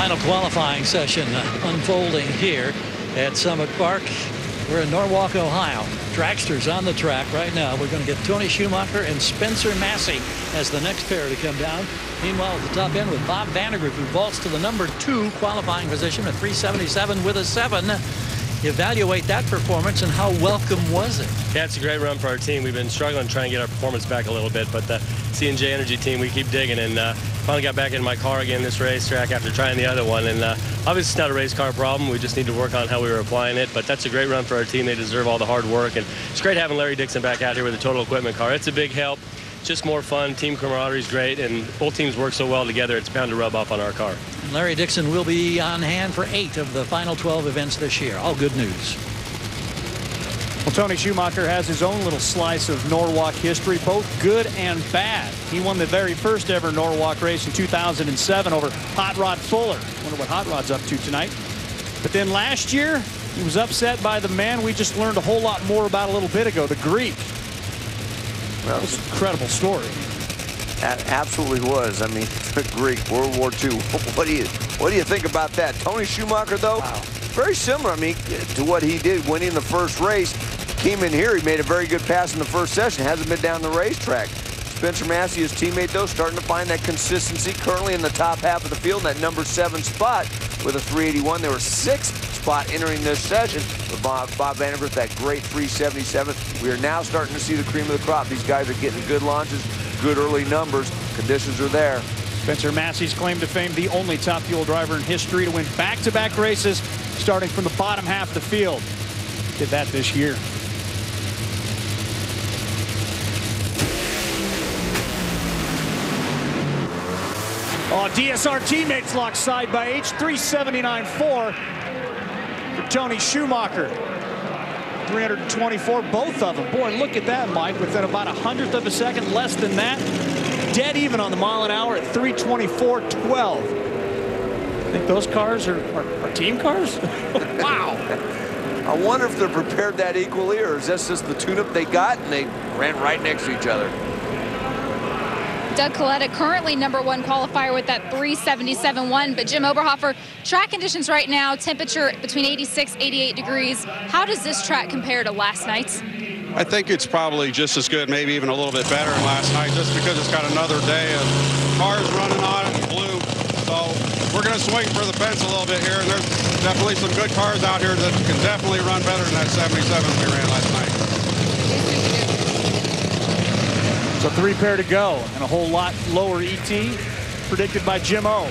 Final qualifying session unfolding here at Summit Park. We're in Norwalk, Ohio. Dragsters on the track right now. We're going to get Tony Schumacher and Spencer Massey as the next pair to come down. Meanwhile, at the top end with Bob Vandergriff, who vaults to the #2 qualifying position at 377 with a 7. Evaluate that performance and how welcome was it? Yeah, it's a great run for our team. We've been struggling to try and get our performance back a little bit, but the C&J Energy team, we keep digging, and finally got back in my car again this racetrack after trying the other one. And obviously it's not a race car problem. We just need to work on how we were applying it, but that's a great run for our team. They deserve all the hard work, and it's great having Larry Dixon back out here with a total equipment car. It's a big help. Just more fun. Team camaraderie is great, and both teams work so well together. It's bound to rub off on our car. Larry Dixon will be on hand for 8 of the final 12 events this year. All good news. Well, Tony Schumacher has his own little slice of Norwalk history, both good and bad. He won the very first ever Norwalk race in 2007 over Hot Rod Fuller. Wonder what Hot Rod's up to tonight. But then last year, he was upset by the man we just learned a whole lot more about a little bit ago, the Greek. Well, it's an incredible story. That absolutely was. I mean, the Greek, World War II. What do you think about that? Tony Schumacher, though, wow, very similar, I mean, to what he did winning the first race. Came in here, he made a very good pass in the first session. Hasn't been down the racetrack. Spencer Massey, his teammate, though, starting to find that consistency. Currently in the top half of the field, in that #7 spot with a 381. They were 6th spot entering this session. But Bob Vandergriff, that great 377. We are now starting to see the cream of the crop. These guys are getting good launches, good early numbers. Conditions are there. Spencer Massey's claim to fame, the only Top Fuel driver in history to win back-to-back races, starting from the bottom half of the field. Did that this year. Oh, DSR teammates lock side by H. 379.4 for Tony Schumacher. 324, both of them. Boy, look at that, Mike. Within about 100th of a second, less than that. Dead even on the mile an hour at 324.12. I think those cars are team cars? Wow. I wonder if they're prepared that equally, or is this just the tune-up they got and they ran right next to each other? Doug Coletta, currently #1 qualifier with that 377.1. But Jim Oberhofer, track conditions right now, temperature between 86, 88 degrees. How does this track compare to last night's? I think it's probably just as good, maybe even a little bit better than last night, just because it's got another day of cars running on it in blue. So we're going to swing for the fence a little bit here, and there's definitely some good cars out here that can definitely run better than that 77 we ran last night. So 3 pair to go, and a whole lot lower ET predicted by Jim O.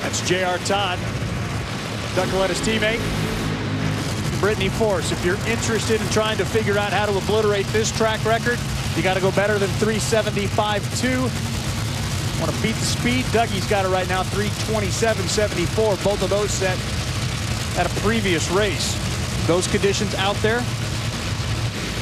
That's J.R. Todd, Doug Coletta's teammate. Brittany Force, if you're interested in trying to figure out how to obliterate this track record, you got to go better than 375.2. Want to beat the speed? Dougie's got it right now, 327.74. Both of those set at a previous race. Those conditions out there?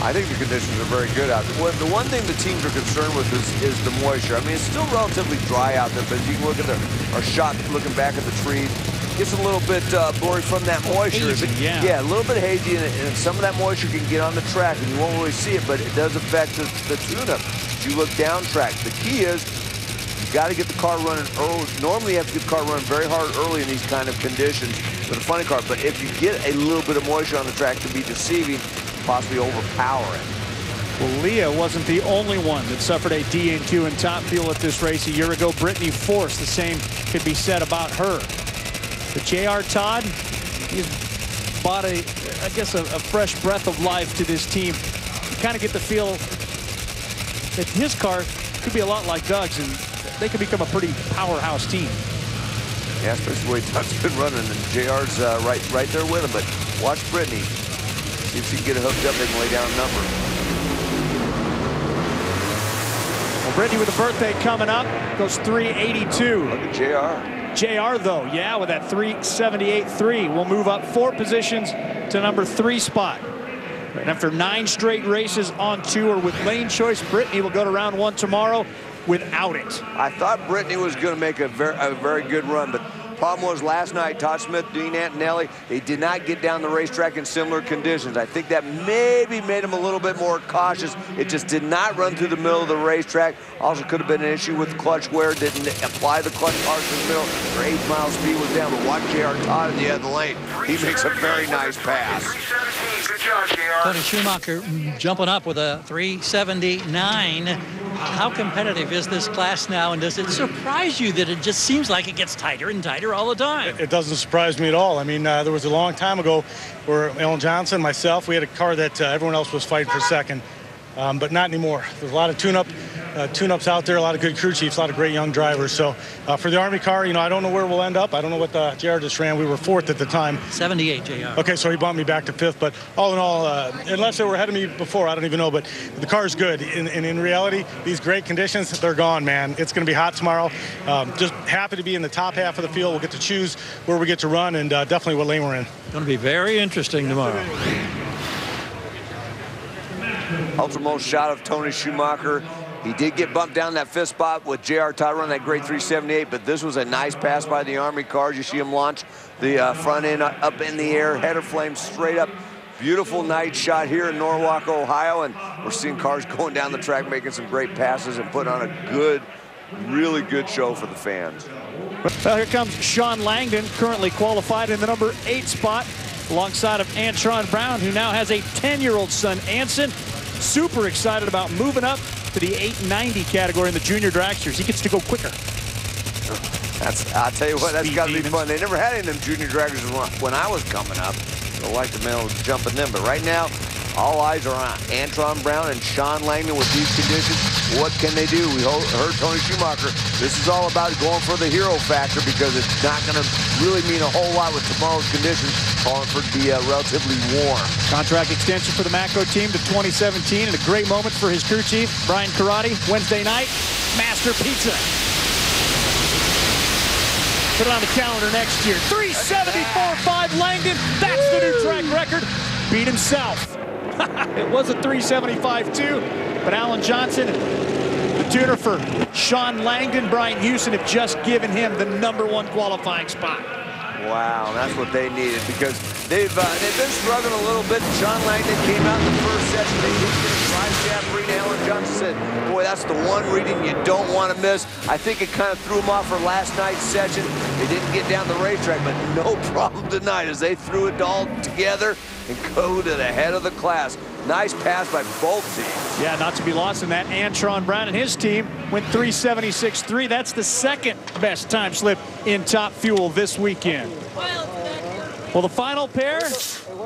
I think the conditions are very good out there. Well, the one thing the teams are concerned with is the moisture. I mean, it's still relatively dry out there, but as you can look at our shot looking back at the trees, gets a little bit blurry from that moisture. Hazy, yeah, a little bit hazy, and some of that moisture can get on the track, and you won't really see it, but it does affect the tune-up. As you look down track, the key is you got to get the car running early. Normally, you have to get the car running very hard early in these kind of conditions with a funny car, but if you get a little bit of moisture on the track, it can be deceiving, possibly overpowering. Well, Leah wasn't the only one that suffered a DNQ in Top Fuel at this race a year ago. Brittany Force, the same could be said about her. But J.R. Todd, he's brought I guess a fresh breath of life to this team. You kind of get the feel that his car could be a lot like Doug's, and they could become a pretty powerhouse team. Yeah, especially the way Doug's been running, and JR's right there with him. But watch Brittany. See if she can get it hooked up. They can lay down a number. Well, Brittany with a birthday coming up goes 382. Look at JR. JR, though, yeah, with that 378.3 will move up 4 positions to #3 spot. And after 9 straight races on tour with lane choice, Brittany will go to round 1 tomorrow without it. I thought Brittany was going to make a very good run, but Problem was last night, Todd Smith, Dean Antonelli, they did not get down the racetrack in similar conditions. I think that maybe made them a little bit more cautious. It just did not run through the middle of the racetrack. Also could have been an issue with clutch wear. Didn't apply the clutch parts in the middle. Their 8-mile speed was down, but watch J.R. Todd in the other lane. He makes a very nice pass. Tony Schumacher jumping up with a 379. How competitive is this class now, and does it surprise you that it just seems like it gets tighter and tighter all the time? It doesn't surprise me at all. I mean, there was a long time ago where Alan Johnson, myself, we had a car that everyone else was fighting for second, but not anymore. There's a lot of tune-ups out there, a lot of good crew chiefs, a lot of great young drivers. So for the Army car, you know, I don't know where we'll end up. I don't know what JR just ran. We were 4th at the time. 78, JR. Okay, so he bumped me back to 5th. But all in all, unless they were ahead of me before, I don't even know. But the car's good. And in reality, these great conditions, they're gone, man. It's going to be hot tomorrow. Just happy to be in the top half of the field. We'll get to choose where we get to run and definitely what lane we're in. Going to be very interesting tomorrow. Ultimate shot of Tony Schumacher. He did get bumped down that 5th spot with J.R. Todd running that great 378, but this was a nice pass by the Army cars. You see him launch the front end up in the air, header flame straight up. Beautiful night shot here in Norwalk, Ohio, and we're seeing cars going down the track making some great passes and putting on a good, really good show for the fans. Well, here comes Sean Langdon, currently qualified in the number 8 spot, alongside of Antron Brown, who now has a 10-year-old son, Anson. Super excited about moving up to the 890 category in the junior dragsters. He gets to go quicker. I'll tell you what, that's got to be fun. They never had any of them junior dragsters when I was coming up. I like the man jumping them, but right now, all eyes are on Antron Brown and Sean Langdon with these conditions. What can they do? We heard Tony Schumacher. This is all about going for the hero factor because it's not going to really mean a whole lot with tomorrow's conditions, calling for it to be relatively warm. Contract extension for the Macro team to 2017 and a great moment for his crew chief, Brian Karate. Wednesday night, Master Pizza. Put it on the calendar next year. 374.5 Langdon. That's the new track record. Beat himself. It was a 375.2, but Alan Johnson, the tuner for Sean Langdon, Brian Houston have just given him the #1 qualifying spot. Wow, that's what they needed because they've been struggling a little bit. Sean Langdon came out in the first session. They did get a drive shaft reading. Alan Johnson said, boy, that's the one reading you don't want to miss. I think it kind of threw them off for last night's session. They didn't get down the racetrack, but no problem tonight as they threw it all together and go to the head of the class. Nice pass by both teams. Yeah, not to be lost in that. Antron Brown and his team went 376.3. That's the 2nd best time slip in Top Fuel this weekend. Well, the final pair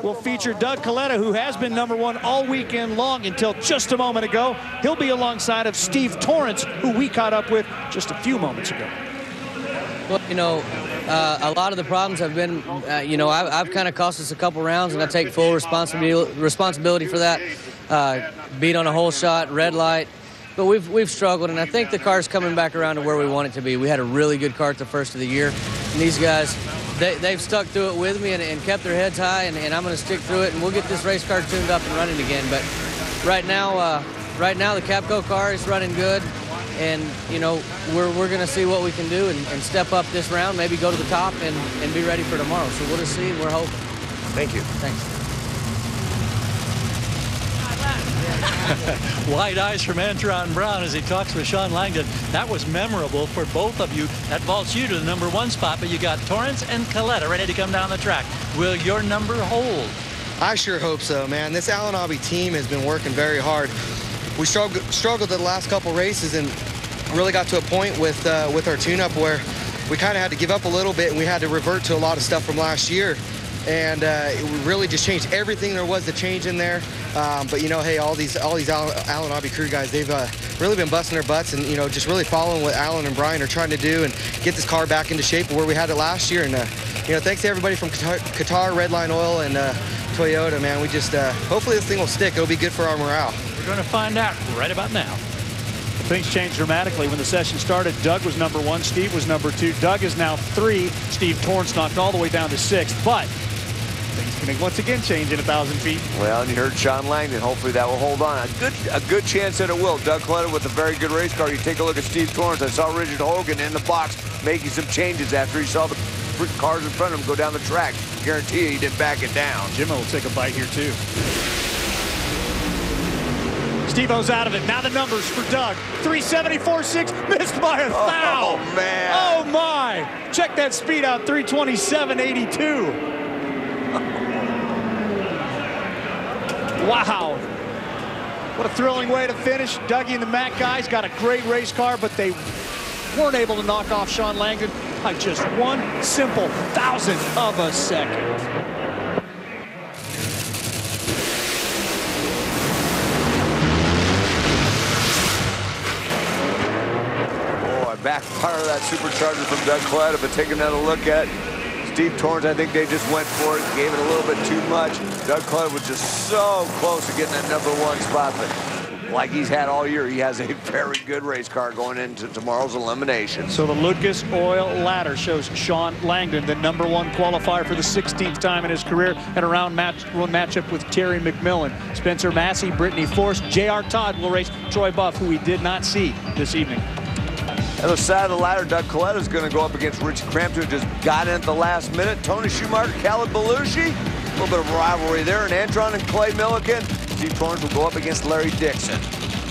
will feature Doug Coletta, who has been #1 all weekend long until just a moment ago. He'll be alongside of Steve Torrance, who we caught up with just a few moments ago. Well, you know, a lot of the problems have been, you know, I've kind of cost us a couple rounds, and I take full responsibility for that. Beat on a hole shot, red light, but we've struggled, and I think the car's coming back around to where we want it to be. We had a really good car at the first of the year, and these guys, they've stuck through it with me and kept their heads high, and I'm going to stick through it, and we'll get this race car tuned up and running again. But right now the Capco car is running good. And, you know, we're going to see what we can do and step up this round, maybe go to the top and be ready for tomorrow. So we'll just see, and we're hoping. Thank you. Thanks. Wide eyes from Antron Brown as he talks with Sean Langdon. That was memorable for both of you. That vaults you to the #1 spot, but you got Torrance and Coletta ready to come down the track. Will your number hold? I sure hope so, man. This Allen Abbey team has been working very hard. We struggled the last couple races and really got to a point with our tune-up where we kind of had to give up a little bit and we had to revert to a lot of stuff from last year. And it really just changed everything there was to change in there. But, you know, hey, all these Allen Abbey crew guys, they've really been busting their butts and, you know, just really following what Alan and Brian are trying to do and get this car back into shape where we had it last year. And, you know, thanks to everybody from Qatar, Redline Oil, and Toyota, man. We just, hopefully this thing will stick. It'll be good for our morale. We're going to find out right about now. Things changed dramatically. When the session started, Doug was #1, Steve was #2. Doug is now 3. Steve Torrance knocked all the way down to 6th. But things can once again change in 1,000 feet. Well, and you heard Sean Langdon. Hopefully that will hold on. A good chance that it will. Doug Coletta with a very good race car. You take a look at Steve Torrance. I saw Richard Hogan in the box making some changes after he saw the cars in front of him go down the track. Guarantee you he didn't back it down. Jimmo will take a bite here, too. Steve-O's out of it. Now the numbers for Doug. 374.6, missed by a thou. Oh, man. Oh, my. Check that speed out, 327.82. Wow. What a thrilling way to finish. Dougie and the Mac guys got a great race car, but they weren't able to knock off Shawn Langdon by just 1 simple thousandth of a second. Backfire of that supercharger from Doug Coletta, but taking another look at Steve Torrence, I think they just went for it, gave it a little bit too much. Doug Coletta was just so close to getting that #1 spot, but like he's had all year, he has a very good race car going into tomorrow's elimination. So the Lucas Oil ladder shows Shawn Langdon, the #1 qualifier for the 16th time in his career, and a round one matchup with Terry McMillan. Spencer Massey, Brittany Force, J.R. Todd will race Troy Buff, who we did not see this evening. Other side of the ladder, Doug Coletta is going to go up against Richie Crampton, who just got in at the last minute. Tony Schumacher, Khaled Belushi, a little bit of rivalry there. And Antron and Clay Millican. Steve Torrence will go up against Larry Dixon.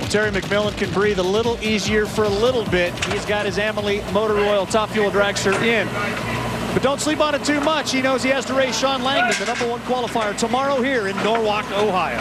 Well, Terry McMillan can breathe a little easier for a little bit. He's got his Amalie Motor Oil Top Fuel Dragster in. But don't sleep on it too much. He knows he has to race Shawn Langdon, the #1 qualifier, tomorrow here in Norwalk, Ohio.